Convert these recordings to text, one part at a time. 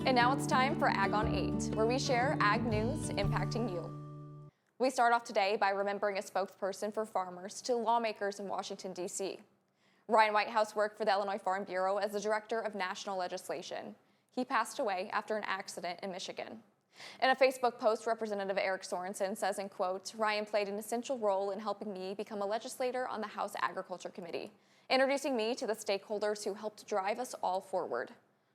And now it's time for Ag on 8, where we share ag news impacting you. We start off today by remembering a spokesperson for farmers to lawmakers in Washington, D.C. Ryan Whitehouse worked for the Illinois Farm Bureau as the Director of National Legislation. He passed away after an accident in Michigan. In a Facebook post, Representative Eric Sorensen says, in quotes, "Ryan played an essential role in helping me become a legislator on the House Agriculture Committee, introducing me to the stakeholders who helped drive us all forward."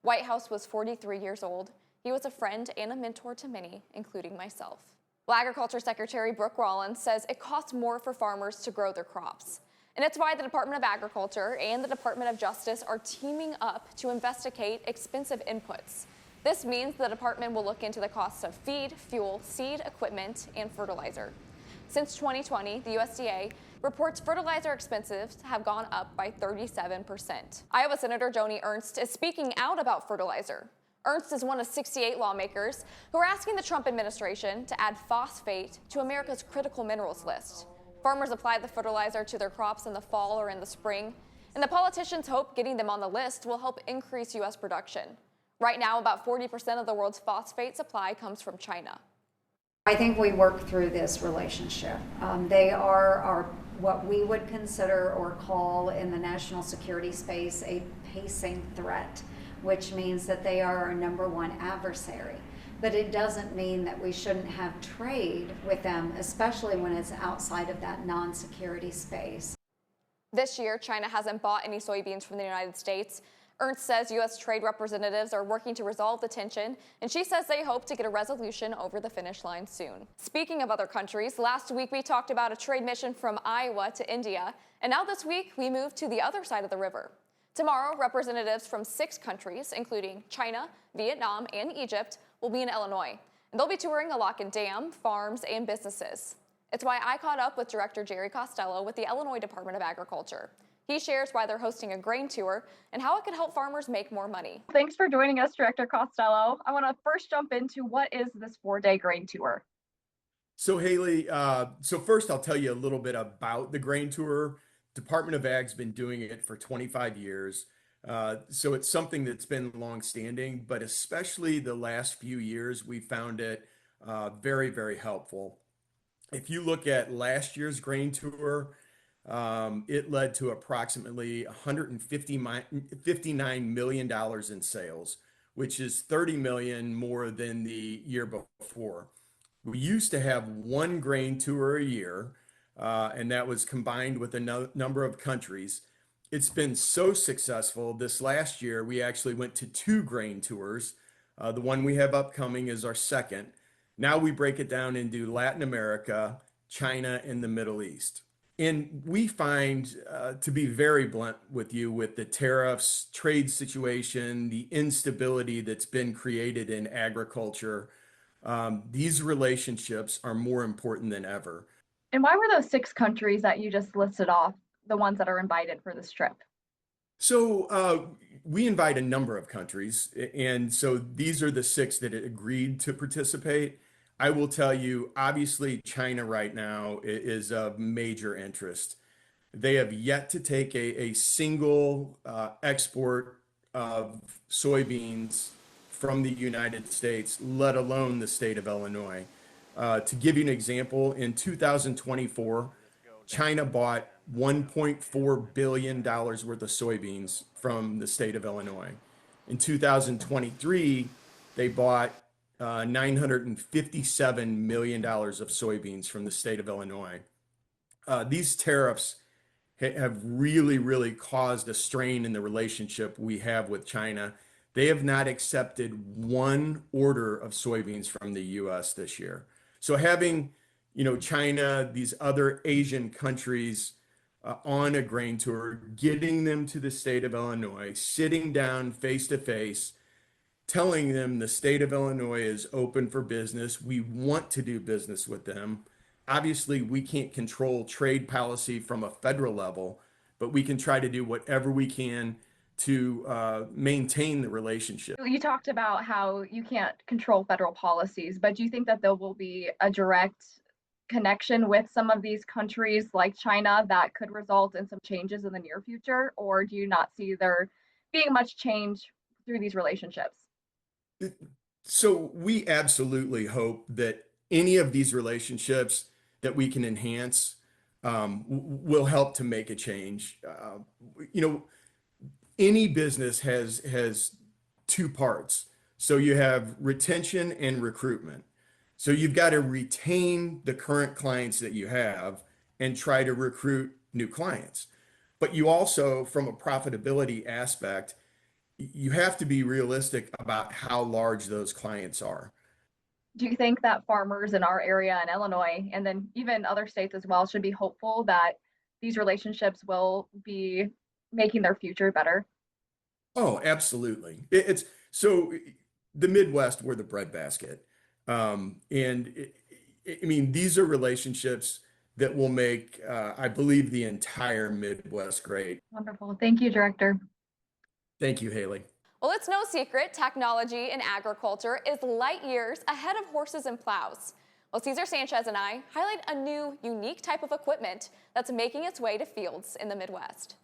Whitehouse was 43 years old. He was a friend and a mentor to many, including myself. Well, Agriculture Secretary Brooke Rollins says it costs more for farmers to grow their crops. And it's why the Department of Agriculture and the Department of Justice are teaming up to investigate expensive inputs. This means the department will look into the costs of feed, fuel, seed, equipment, and fertilizer. Since 2020, the USDA reports fertilizer expenses have gone up by 37%. Iowa Senator Joni Ernst is speaking out about fertilizer. Ernst is one of 68 lawmakers who are asking the Trump administration to add phosphate to America's critical minerals list. Farmers apply the fertilizer to their crops in the fall or in the spring, and the politicians hope getting them on the list will help increase U.S. production. Right now, about 40% of the world's phosphate supply comes from China. I think we work through this relationship. They are what we would consider or call in the national security space a pacing threat, which means that they are our number one adversary. But it doesn't mean that we shouldn't have trade with them, especially when it's outside of that non-security space. This year, China hasn't bought any soybeans from the United States. Ernst says U.S. trade representatives are working to resolve the tension, and she says they hope to get a resolution over the finish line soon. Speaking of other countries, last week we talked about a trade mission from Iowa to India, and now this week we moved to the other side of the river. Tomorrow, representatives from 6 countries, including China, Vietnam, and Egypt, will be in Illinois, and they'll be touring a lock and dam, farms, and businesses. It's why I caught up with Director Jerry Costello with the Illinois Department of Agriculture. He shares why they're hosting a grain tour and how it could help farmers make more money. Thanks for joining us, Director Costello. I want to first jump into what is this 4-day grain tour? So Haley, first I'll tell you a little bit about the grain tour. Department of Ag's been doing it for 25 years. So it's something that's been longstanding, but especially the last few years, we found it very, very helpful. If you look at last year's grain tour, it led to approximately $159 million in sales, which is $30 million more than the year before. We used to have one grain tour a year, and that was combined with a number of countries. It's been so successful. This last year, we actually went to 2 grain tours. The one we have upcoming is our second. Now we break it down into Latin America, China, and the Middle East. And we find, to be very blunt with you, with the tariffs, trade situation, the instability that's been created in agriculture, these relationships are more important than ever. And why were those 6 countries that you just listed off the ones that are invited for this trip? So we invite a number of countries, and so these are the 6 that agreed to participate. I will tell you, obviously, China right now is of major interest. They have yet to take a single export of soybeans from the United States, let alone the state of Illinois. To give you an example, in 2024, China bought $1.4 billion worth of soybeans from the state of Illinois. In 2023, they bought $957 million of soybeans from the state of Illinois. These tariffs have really, really caused a strain in the relationship we have with China. They have not accepted one order of soybeans from the U.S. this year. So having, China, these other Asian countries on a grain tour, getting them to the state of Illinois, sitting down face to face, telling them the state of Illinois is open for business. We want to do business with them. Obviously, we can't control trade policy from a federal level, but we can try to do whatever we can to maintain the relationship. You talked about how you can't control federal policies, but do you think that there will be a direct connection with some of these countries like China that could result in some changes in the near future? Or do you not see there being much change through these relationships? So we absolutely hope that any of these relationships that we can enhance will help to make a change. You know, any business has two parts. So you have retention and recruitment. So you've got to retain the current clients that you have and try to recruit new clients. But you also, from a profitability aspect, you have to be realistic about how large those clients are. Do you think that farmers in our area in Illinois and then even other states as well should be hopeful that these relationships will be making their future better? Oh, absolutely. It's so the Midwest, we're the breadbasket. I mean, these are relationships that will make, I believe, the entire Midwest great. Wonderful. Thank you, Director. Thank you, Haley. Well, it's no secret technology in agriculture is light years ahead of horses and plows. Well, Cesar Sanchez and I highlight a new, unique type of equipment that's making its way to fields in the Midwest.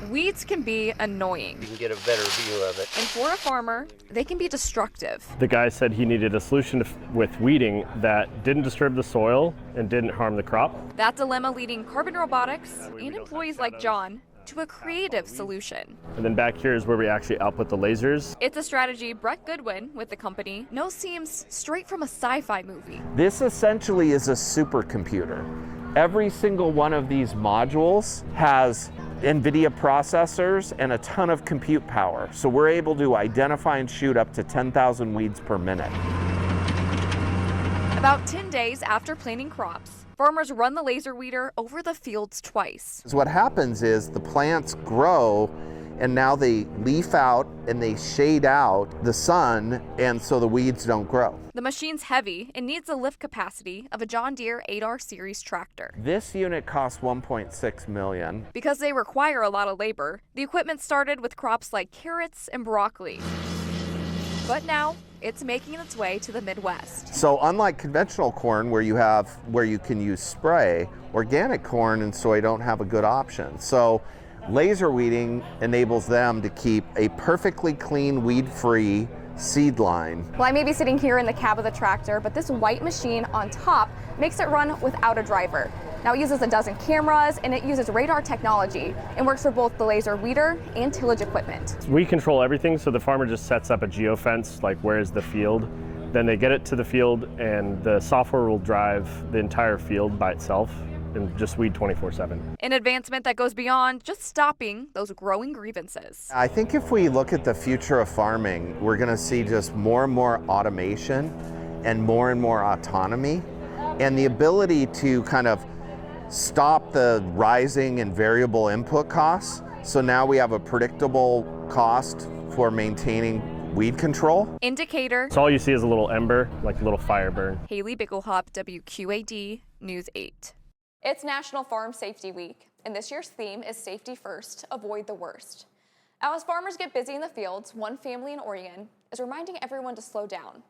Weeds can be annoying. You can get a better view of it. And for a farmer, they can be destructive. The guy said he needed a solution with weeding that didn't disturb the soil and didn't harm the crop. That dilemma leading Carbon Robotics and employees like John to a creative solution. And then back here is where we actually output the lasers. It's a strategy Brett Goodwin with the company knows seems straight from a sci-fi movie. This essentially is a supercomputer. Every single one of these modules has NVIDIA processors and a ton of compute power. So we're able to identify and shoot up to 10,000 weeds per minute. About 10 days after planting crops, farmers run the laser weeder over the fields twice. So what happens is the plants grow and now they leaf out and they shade out the sun, and so the weeds don't grow. The machine's heavy and needs the lift capacity of a John Deere 8R series tractor. This unit costs $1.6 million. Because they require a lot of labor, the equipment started with crops like carrots and broccoli. But now, it's making its way to the Midwest. So unlike conventional corn where you can use spray, organic corn and soy don't have a good option. So laser weeding enables them to keep a perfectly clean, weed-free seed line. Well, I may be sitting here in the cab of the tractor, but this white machine on top makes it run without a driver. Now it uses a dozen cameras and it uses radar technology and works for both the laser weeder and tillage equipment. We control everything, so the farmer just sets up a geofence, like where's the field. Then they get it to the field and the software will drive the entire field by itself and just weed 24/7. An advancement that goes beyond just stopping those growing grievances. I think if we look at the future of farming, we're going to see just more and more automation and more autonomy, and the ability to kind of stop the rising and variable input costs. So now we have a predictable cost for maintaining weed control. Indicator. So all you see is a little ember, like a little fire burn. Haley Bickelhaupt, WQAD News 8. It's National Farm Safety Week, and this year's theme is Safety First, Avoid the Worst. Now, as farmers get busy in the fields, one family in Oregon is reminding everyone to slow down.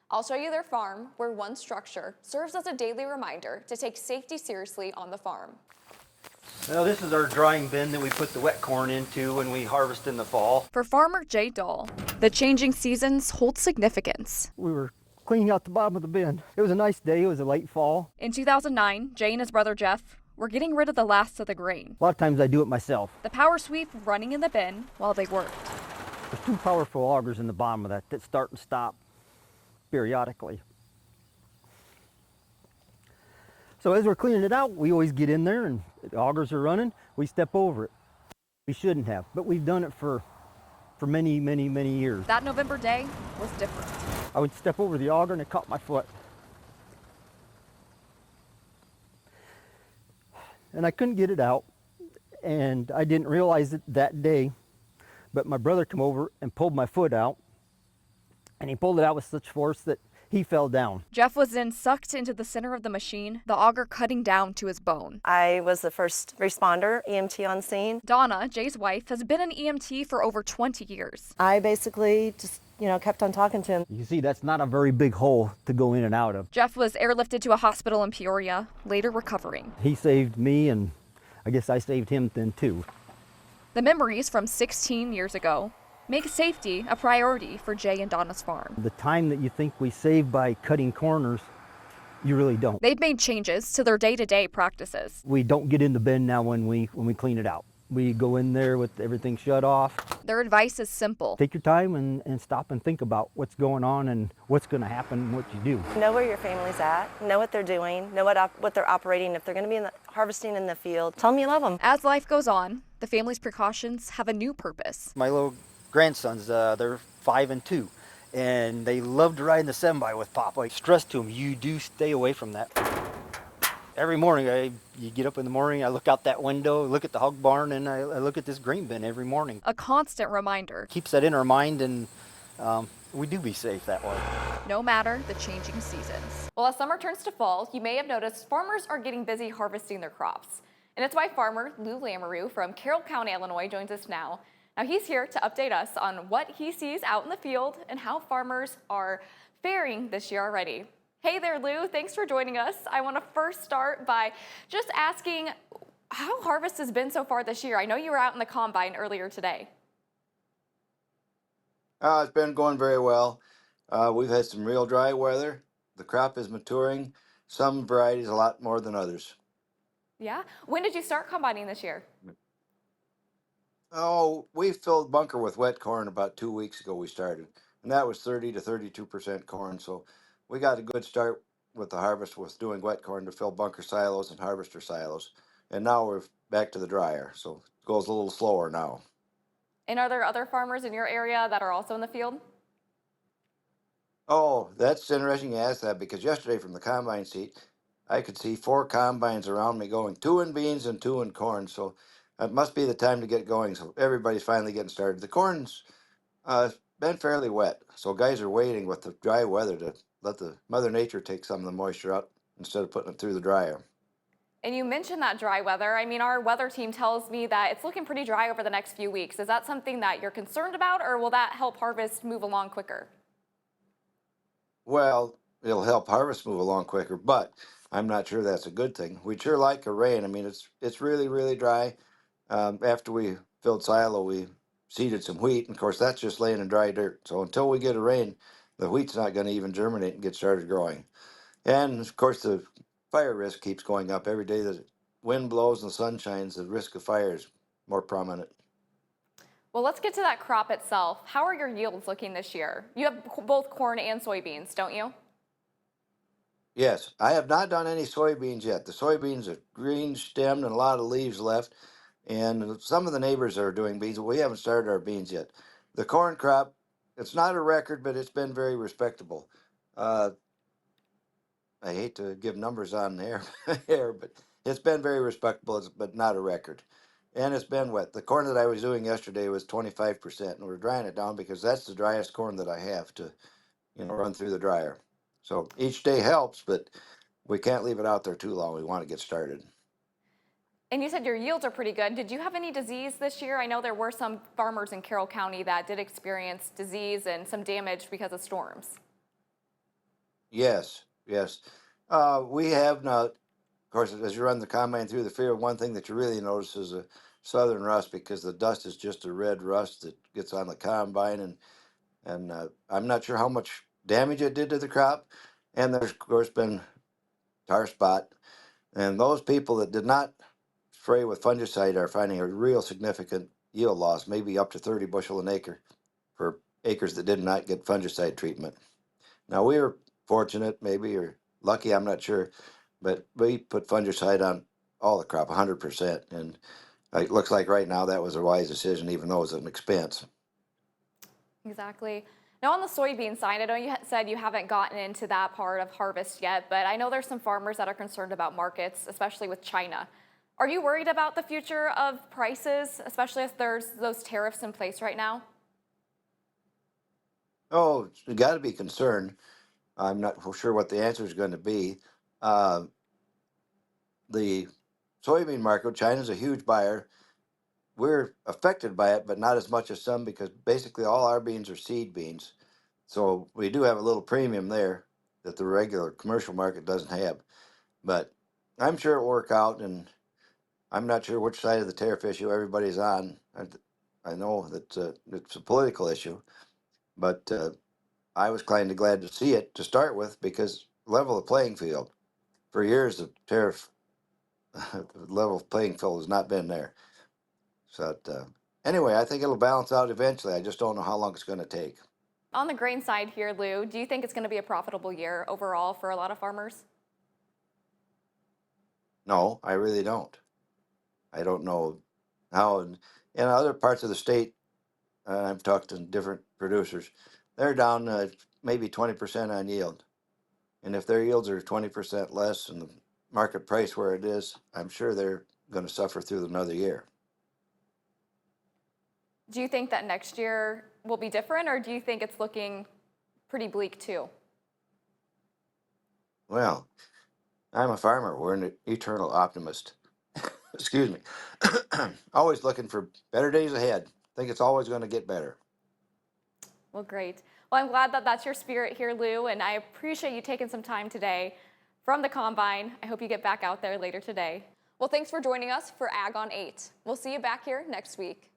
I'll show you their farm, where one structure serves as a daily reminder to take safety seriously on the farm. Well, this is our drying bin that we put the wet corn into when we harvest in the fall. For farmer Jay Dahl, the changing seasons hold significance. We were cleaning out the bottom of the bin. It was a nice day. It was a late fall. In 2009, Jay and his brother Jeff were getting rid of the last of the grain. A lot of times I do it myself. The power sweep running in the bin while they worked. There's two powerful augers in the bottom of that start and stop periodically. So as we're cleaning it out, we always get in there and the augers are running. We step over it. We shouldn't have, but we've done it for many years. That November day was different. I would step over the auger and it caught my foot. And I couldn't get it out, and I didn't realize it that day, but my brother came over and pulled my foot out, and he pulled it out with such force that he fell down. Jeff was then sucked into the center of the machine, the auger cutting down to his bone. I was the first responder, EMT on scene. Donna, Jay's wife, has been an EMT for over 20 years. I basically just, kept on talking to him. You see, that's not a very big hole to go in and out of. Jeff was airlifted to a hospital in Peoria, later recovering. He saved me, and I guess I saved him then too. The memories from 16 years ago make safety a priority for Jay and Donna's farm. The time that you think we save by cutting corners, you really don't. They've made changes to their day-to-day practices. We don't get in the bin now when we clean it out. We go in there with everything shut off. Their advice is simple. Take your time and stop and think about what's going on and what's going to happen and what you do. Know where your family's at, know what they're doing, know what they're operating, if they're going to be harvesting in the field. Tell them you love them. As life goes on, the family's precautions have a new purpose. My little grandsons, they're 5 and 2, and they love to ride in the semi with Pop. I stress to them, you do stay away from that. Every morning, you get up in the morning, I look out that window, look at the hog barn, and I look at this grain bin every morning. A constant reminder. Keeps that in our mind, and we do be safe that way. No matter the changing seasons. Well, as summer turns to fall, you may have noticed farmers are getting busy harvesting their crops. And it's why farmer Lou Lamoureux from Carroll County, Illinois joins us now. Now he's here to update us on what he sees out in the field and how farmers are faring this year already. Hey there, Lou. Thanks for joining us. I want to first start by just asking how harvest has been so far this year. I know you were out in the combine earlier today. It's been going very well. We've had some real dry weather. The crop is maturing. Some varieties a lot more than others. Yeah? When did you start combining this year? Oh, we filled bunker with wet corn about 2 weeks ago we started. And that was 30 to 32% corn. So we got a good start with the harvest with doing wet corn to fill bunker silos and harvester silos. And now we're back to the dryer. So it goes a little slower now. And are there other farmers in your area that are also in the field? Oh, that's interesting you ask that because yesterday from the combine seat, I could see 4 combines around me going, 2 in beans and 2 in corn. So it must be the time to get going. So everybody's finally getting started. The corn's been fairly wet. So guys are waiting with the dry weather to let the Mother Nature take some of the moisture out instead of putting it through the dryer. And you mentioned that dry weather. I mean, our weather team tells me that it's looking pretty dry over the next few weeks. Is that something that you're concerned about, or will that help harvest move along quicker? Well, it'll help harvest move along quicker, but I'm not sure that's a good thing. We'd sure like a rain. I mean, it's really, really dry. After we filled silo, we seeded some wheat, and of course, that's just laying in dry dirt. So until we get a rain, the wheat's not going to even germinate and get started growing. And of course, the fire risk keeps going up every day. The wind blows and the sun shines, the risk of fire is more prominent. Well, let's get to that crop itself. How are your yields looking this year? You have both corn and soybeans, don't you? Yes, I have not done any soybeans yet. The soybeans are green stemmed and a lot of leaves left. And some of the neighbors are doing beans, but we haven't started our beans yet. The corn crop, it's not a record, but it's been very respectable. Uh, I hate to give numbers on there, here, but it's been very respectable, but not a record. And it's been wet. The corn that I was doing yesterday was 25%, and we're drying it down because that's the driest corn that I have to, run through the dryer. So each day helps, but we can't leave it out there too long. We want to get started. And you said your yields are pretty good. Did you have any disease this year? I know there were some farmers in Carroll County that did experience disease and some damage because of storms. Yes, yes. We have not, of course, as you run the combine through the field, one thing that you really notice is a southern rust because the dust is just a red rust that gets on the combine, and I'm not sure how much damage it did to the crop. And there's, of course, been tar spot. And those people that did not spray with fungicide are finding a real significant yield loss, maybe up to 30 bushel an acre for acres that did not get fungicide treatment. Now, we were fortunate, maybe, or lucky, I'm not sure, but we put fungicide on all the crop, 100%. And it looks like right now that was a wise decision, even though it was an expense. Exactly. Now on the soybean side, I know you said you haven't gotten into that part of harvest yet, but I know there's some farmers that are concerned about markets, especially with China. Are you worried about the future of prices, especially if there's those tariffs in place right now? Oh, you got to be concerned. I'm not sure what the answer is going to be. Uh, the soybean market, China's a huge buyer. We're affected by it, but not as much as some because basically all our beans are seed beans. So we do have a little premium there that the regular commercial market doesn't have. But I'm sure it'll work out, and I'm not sure which side of the tariff issue everybody's on. I know that it's a political issue, but I was kind of glad to see it to start with because level the playing field. For years, the tariff the level playing field has not been there. So anyway, I think it'll balance out eventually. I just don't know how long it's going to take. On the grain side here, Lou, do you think it's going to be a profitable year overall for a lot of farmers? No, I really don't. I don't know how. In other parts of the state, I've talked to different producers. They're down maybe 20% on yield. And if their yields are 20% less and the market price where it is, I'm sure they're going to suffer through another year. Do you think that next year will be different, or do you think it's looking pretty bleak too? Well, I'm a farmer. We're an eternal optimist. Excuse me. Always looking for better days ahead. Think it's always going to get better. Well, great. Well, I'm glad that that's your spirit here, Lou, and I appreciate you taking some time today from the Combine. I hope you get back out there later today. Well, thanks for joining us for Ag on 8. We'll see you back here next week.